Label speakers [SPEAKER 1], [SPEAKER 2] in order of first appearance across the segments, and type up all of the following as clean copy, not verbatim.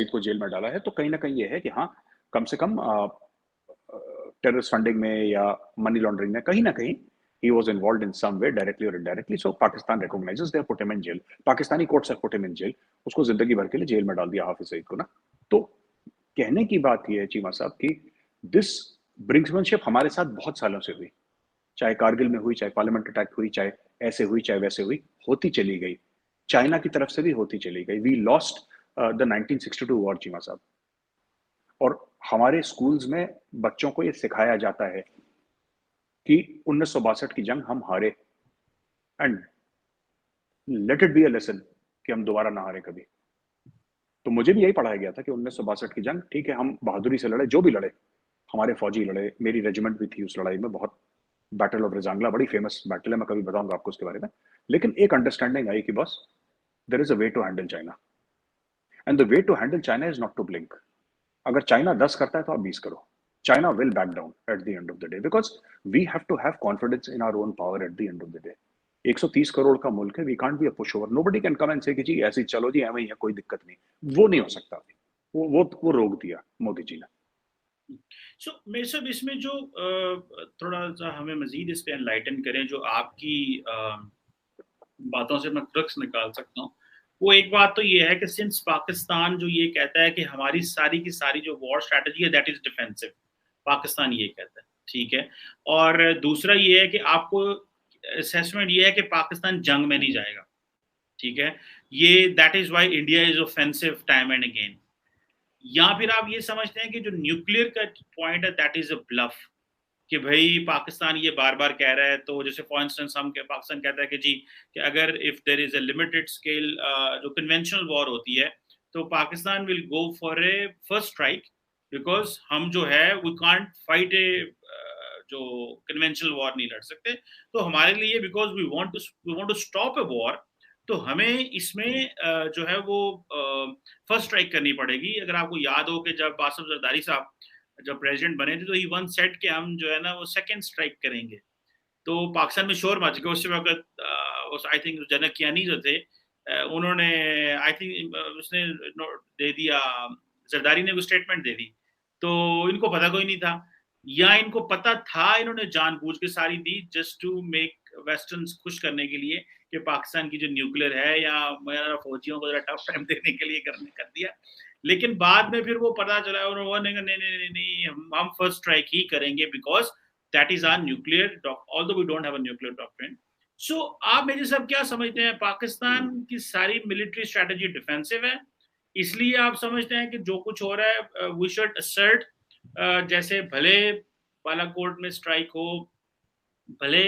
[SPEAKER 1] को जेल में डाला है, तो कहीं ना कहीं ये है कि हाँ, कम से कम टेररिस्ट फंडिंग में या मनी लॉन्ड्रिंग में कहीं ना कहीं he was involved in some way, directly or indirectly. So Pakistan recognizes, they have put him in jail. Pakistani courts have put him in jail. उसको जिंदगी भर के लिए जेल में डाल दिया हाफिज सईद को ना। तो कहने की बात यह है चीमा साहब कि दिस ब्रिंक्समैनशिप हमारे साथ बहुत सालों से हुई, चाहे कारगिल में हुई, चाहे पार्लियामेंट अटैक हुई, चाहे ऐसे हुई, चाहे वैसे हुई, होती चली गई। चाइना की तरफ से भी होती चली गई। We lost the 1962 war Cheema साहब। और हमारे स्कूल्स में बच्चों को ये सिखाया जाता है कि 1962 की जंग हम हारे, and let it be a lesson कि हम दोबारा ना हारे कभी। तो मुझे भी यही पढ़ाया गया था कि 1962 की जंग, ठीक है, हम बहादुरी से लड़े, जो भी लड़े, हमारे फौजी लड़े, मेरी रेजिमेंट भी थी उस लड़ाई में, बहुत बैटल ऑफ रिजांगला बड़ी फेमस बैटल है, मैं कभी बताऊंगा आपको उसके बारे में। लेकिन एक अंडरस्टैंडिंग आई कि बस there is a way to handle China, and the way to handle China is not to blink. अगर चाइना 10 करता है तो आप 20 करो। China will back down at the end of the day, because we have to have confidence in our own power at the end of the day. 130 crore का मुल्क है, we can't be a pushover, nobody can come and से कि जी ऐसे ही चलो जी, एवं ही है, कोई दिक्कत नहीं। वो नहीं हो सकता अभी। वो रोक दिया मोदी जी ने।
[SPEAKER 2] मेरे साहब इसमें जो थोड़ा सा हमें मजीद इस पे एनलाइटन करें, जो आपकी बातों से मैं क्रक्स निकाल सकता हूँ, वो एक बात तो ये है कि सिंस पाकिस्तान जो ये कहता है कि हमारी सारी की सारी जो वॉर स्ट्रेटजी है दैट इज डिफेंसिव, पाकिस्तान ये कहता है, ठीक है। और दूसरा ये है कि आपको असेसमेंट ये है कि पाकिस्तान जंग में नहीं जाएगा, ठीक है। ये that is why India is offensive time and again. या फिर आप ये समझते हैं कि जो न्यूक्लियर का पॉइंट है दैट इज अ ब्लफ, कि भाई पाकिस्तान ये बार बार कह रहा है, तो जैसे फॉर इंस्टेंस पाकिस्तान कहता है कि जी कि अगर if there is a limited scale जो कन्वेंशनल वॉर होती है, तो Pakistan will go for a first strike, because हम जो है वी कांट फाइट ए जो कन्वेंशनल वॉर नहीं लड़ सकते, तो हमारे लिए because we want to stop a war, तो हमें इसमें जो है वो फर्स्ट स्ट्राइक करनी पड़ेगी। अगर आपको याद हो कि जब आसिफ जरदारी साहब जब प्रेसिडेंट बने थे, तो ही वन सेट के हम जो है ना वो सेकंड स्ट्राइक करेंगे। तो पाकिस्तान में शोर मच गया उस वक्त। आई थिंक जनक कियानी जो थे, उन्होंने आई थिंक उसने दे दिया, जरदारी ने वो स्टेटमेंट दे दी, तो इनको पता कोई नहीं था, या इनको पता था, इन्होंने जानबूझ के सारी दी जस्ट टू मेक वेस्टर्न्स खुश करने के लिए कि पाकिस्तान की जो न्यूक्लियर है, या मेरा फौजियों को जरा टफ टाइम देने के लिए कर दिया। लेकिन बाद में फिर वो पता चला, उन्होंने कहा नहीं नहीं नहीं नहीं, हम फर्स्ट स्ट्राइक ही करेंगे because that is our nuclear, although we don't have a nuclear doctrine. So आप मेरे सब क्या समझते हैं, पाकिस्तान की सारी मिलिट्री स्ट्रेटजी डिफेंसिव है, इसलिए आप समझते हैं कि जो कुछ हो रहा है वी शुड असर्ट, जैसे भले बालाकोट में स्ट्राइक हो, भले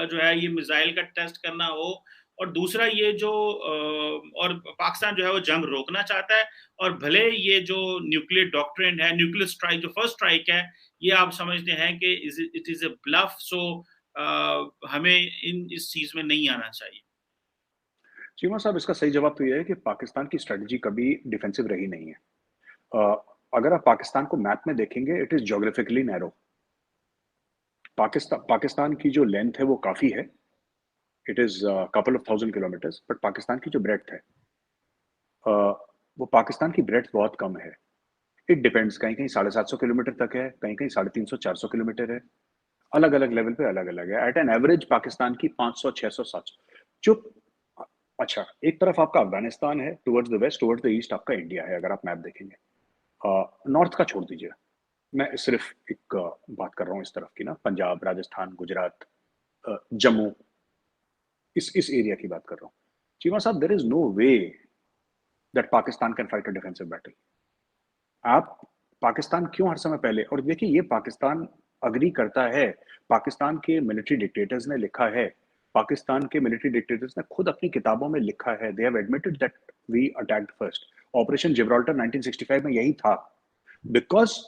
[SPEAKER 2] जो है ये मिसाइल का टेस्ट करना हो, और दूसरा ये जो और पाकिस्तान जो है वो जंग रोकना चाहता है, और भले ये जो न्यूक्लियर डॉक्ट्रिन है, न्यूक्लियर स्ट्राइक जो फर्स्ट स्ट्राइक है, ये आप समझते हैं कि इट इज अ ब्लफ, सो हमें इस चीज में नहीं आना चाहिए।
[SPEAKER 1] चीमा साहब, इसका सही जवाब तो यह है कि पाकिस्तान की स्ट्रेटजी कभी डिफेंसिव रही नहीं है। अगर आप पाकिस्तान को मैप में देखेंगे, it is geographically narrow. Pakistan की जो लेंथ है वो काफी है, it is couple of 1000 kilometres, but Pakistan की जो ब्रेड्थ है, वो पाकिस्तान की ब्रेड्थ बहुत कम है। इट डिपेंड्स, कहीं कहीं 750 किलोमीटर तक है, कहीं कहीं 350-400 किलोमीटर है। अलग अलग लेवल पे अलग अलग है। एट एन एवरेज पाकिस्तान की 500-600-700 जो, अच्छा, एक तरफ आपका अफगानिस्तान है towards the west, towards the east आपका इंडिया है, अगर आप मैप देखेंगे। नॉर्थ का छोड़ दीजिए, मैं सिर्फ एक बात कर रहा हूँ इस तरफ की ना, पंजाब, राजस्थान, गुजरात, जम्मू, इस एरिया की बात कर रहा हूँ। चीमा साहब, there is no way that Pakistan can fight a defensive battle. आप पाकिस्तान क्यों हर समय पहले, और देखिए ये पाकिस्तान अग्री करता है, पाकिस्तान के मिलिट्री डिक्टेटर्स ने लिखा है, पाकिस्तान के मिलिट्री डिक्टेटर्स ने खुद अपनी किताबों में लिखा है, they have admitted that we attacked first. Operation Gibraltar 1965 में यही था। बिकॉज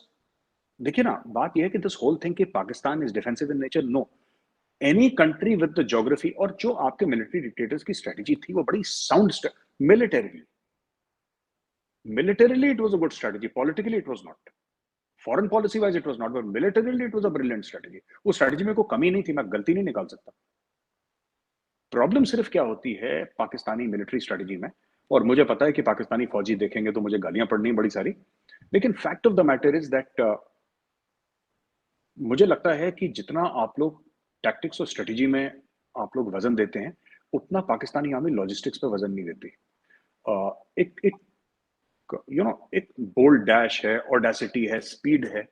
[SPEAKER 1] देखिए ना, बात यह है कि दिस होल थिंग कि Pakistan is defensive in nature, no. Any country with the geography, और जो आपके मिलिट्री डिक्टेटर्स की स्ट्रेटजी थी वो बड़ी sound, militarily it was a good strategy, politically it was not, foreign policy wise it was not, but militarily it was a brilliant strategy. वो strategy में कोई कमी नहीं थी, मैं गलती नहीं निकाल सकता। प्रॉब्लम सिर्फ क्या होती है पाकिस्तानी मिलिट्री स्ट्रेटजी में, और मुझे पता है कि पाकिस्तानी फौजी देखेंगे तो मुझे गालियां पड़नी बड़ी सारी, लेकिन fact of the matter is that मुझे लगता है कि जितना आप लोग टैक्टिक्स और स्ट्रेटेजी में आप लोग वजन देते हैं, उतना पाकिस्तानी आर्मी लॉजिस्टिक्स पे वजन नहीं देती। एक एक एक बोल्ड डैश है, ऑडेसिटी है, स्पीड है,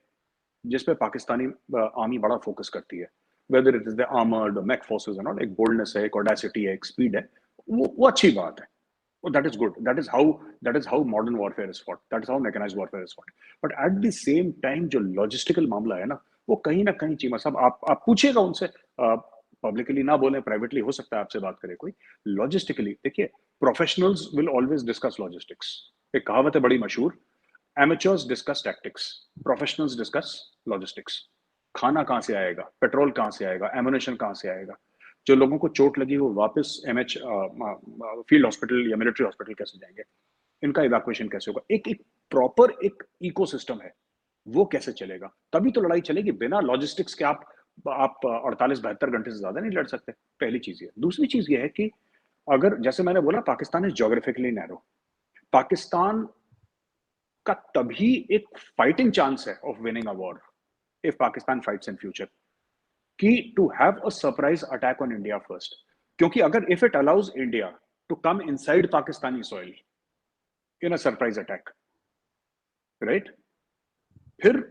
[SPEAKER 1] जिस पे पाकिस्तानी आर्मी बड़ा फोकस करती है, whether it is the armoured mech forces and all. एक बोल्डनेस है, एक ऑडेसिटी है, एक स्पीड है, वो अच्छी बात है। Oh, that is good. That is how modern warfare is fought. That is how mechanized warfare is fought. But at the same time, जो logistical मामला है ना, वो कहीं ना कहीं चीमा साहब आप पूछिएगा उनसे, पब्लिकली ना बोले, प्राइवेटली हो सकता है आपसे बात करे कोई। लॉजिस्टिकली देखिए, professionals will always discuss logistics. एक कहावत है बड़ी मशहूर, amateurs discuss tactics, professionals discuss logistics. खाना कहाँ से आएगा, पेट्रोल कहाँ से आएगा, एमुनेशन कहाँ से आएगा, जो लोगों को चोट लगी वो वापस एमएच फील्ड हॉस्पिटल या मिलिट्री हॉस्पिटल कैसे जाएंगे, इनका इवैक्यूएशन कैसे होगा, एक एक प्रॉपर एक इकोसिस्टम है, वो कैसे चलेगा। तभी तो लड़ाई चलेगी। बिना लॉजिस्टिक्स के आप 48-72 घंटे से ज्यादा नहीं लड़ सकते। पहली चीज ये। दूसरी चीज ये है कि अगर, जैसे मैंने बोला, Pakistan is geographically narrow. Pakistan का तभी एक फाइटिंग चांस है of winning a war if Pakistan fights in future, कि to have a surprise attack on India first. क्योंकि अगर if it allows India to come inside Pakistani soil in a surprise attack, right, फिर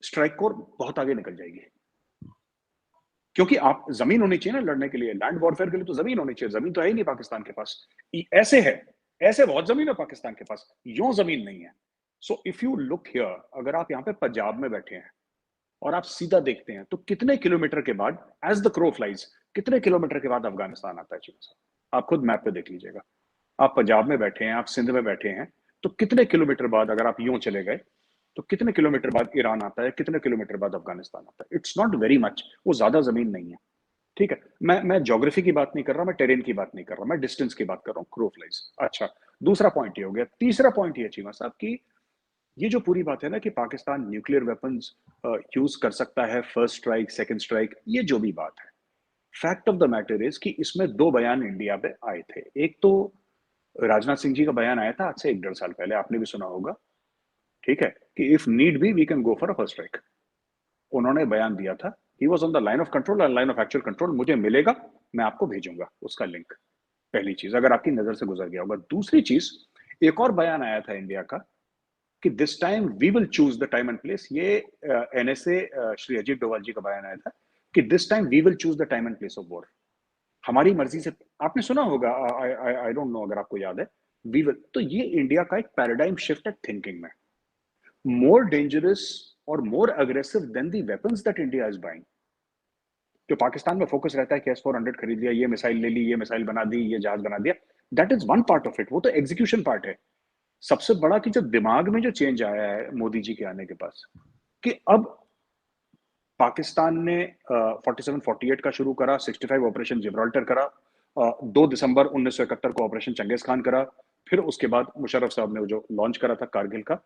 [SPEAKER 1] strike corps बहुत आगे निकल जाएगी। क्योंकि आप जमीन होनी चाहिए ना लड़ने के लिए, लैंड वॉरफेयर के लिए तो जमीन होनी चाहिए। जमीन तो है ही नहीं पाकिस्तान के पास। ऐसे है, ऐसे बहुत जमीन है पाकिस्तान के पास, यूं जमीन नहीं है। So if you look here, अगर आप यहाँ पे पंजाब में बैठे हैं और आप सीधा देखते हैं तो कितने किलोमीटर के बाद, एज द क्रो फ्लाइज, कितने किलोमीटर के बाद अफगानिस्तान आता है चीन से। आप खुद मैप पे देख लीजिएगा। आप पंजाब में बैठे हैं, आप सिंध में बैठे हैं, तो कितने किलोमीटर बाद अगर आप यूं चले गए तो कितने किलोमीटर बाद ईरान आता है, कितने किलोमीटर बाद अफगानिस्तान आता है। इट्स नॉट वेरी मच, वो ज्यादा जमीन नहीं है। ठीक है, मैं ज्योग्राफी की बात नहीं कर रहा, मैं टेरेन की बात नहीं कर रहा, मैं डिस्टेंस की बात कर रहा हूँ, क्रो फ्लाइज। अच्छा, दूसरा पॉइंट ये हो गया। तीसरा पॉइंट ये चीमा साहब की, ये जो पूरी बात है ना कि पाकिस्तान न्यूक्लियर वेपन्स यूज कर सकता है, फर्स्ट स्ट्राइक, सेकंड स्ट्राइक, ये जो भी बात है, fact of the matter is कि इसमें दो बयान इंडिया पे आए थे। एक तो राजनाथ सिंह जी का बयान आया था आज से 1-1.5 साल पहले, आपने भी सुना होगा, ठीक है, कि if need be we can go for a first strike. उन्होंने बयान दिया था, he was on the line of control, line of actual control, मुझे मिलेगा, मैं आपको भेजूंगा उसका लिंक। पहली चीज, अगर आपकी नजर से गुजर गया होगा। दूसरी चीज, एक और बयान आया था इंडिया का कि this time we will choose the time and place. ये एनएसए श्री अजीत डोभाल जी का बयान आया था कि this time we will choose the time and place of war. हमारी मर्जी से, आपने सुना होगा, आई डोंट नो अगर आपको याद है, वी विल। तो ये इंडिया का एक पैराडाइम शिफ्ट है थिंकिंग में, मोर डेंजरस और more aggressive then the weapons that India is buying. जो पाकिस्तान में फोकस रहता है कि S-400 खरीद लिया, ये मिसाइल ले ली, ये मिसाइल बना दी, ये जहाज बना दिया, that is one part of it, वो तो एग्जीक्यूशन पार्ट है। सबसे बड़ा कि जो दिमाग में जो चेंज आया है मोदी जी के आने के पास, कि अब पाकिस्तान ने 47-48 का शुरू करा, 65 ऑपरेशन जिब्राल्टर करा, 2 दिसंबर 1971 को ऑपरेशन चंगेज खान करा, फिर उसके बाद मुशर्रफ साहब ने जो लॉन्च करा था कारगिल का,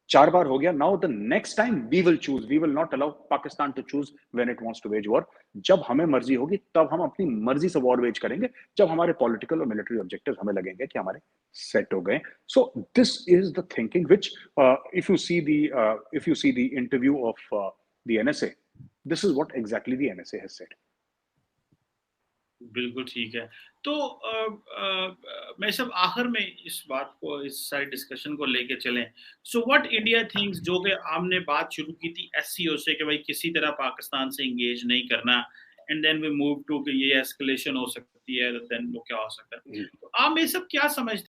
[SPEAKER 1] 4 बार हो गया। Now the next time we will choose, we will not allow Pakistan to choose when it wants to wage war. जब हमें मर्जी होगी तब हम अपनी मर्जी से वॉर वेज करेंगे, जब हमारे पॉलिटिकल और मिलिट्री ऑब्जेक्टिव्स हमें लगेंगे कि हमारे सेट हो गए। So this is the thinking which if you see the interview of the NSA, this is what exactly the NSA has said.
[SPEAKER 2] बिल्कुल ठीक है। तो मैं सब आखिर में इस बात को, इस सारी डिस्कशन को लेके चलें। सो व्हाट इंडिया थिंक्स, जो कि हमने बात शुरू की थी SCO से कि भाई किसी तरह पाकिस्तान से इंगेज नहीं करना, and then we move to कि ये एस्केलेशन हो सकती है, देन वो क्या हो सकता है। तो आप ये सब क्या समझते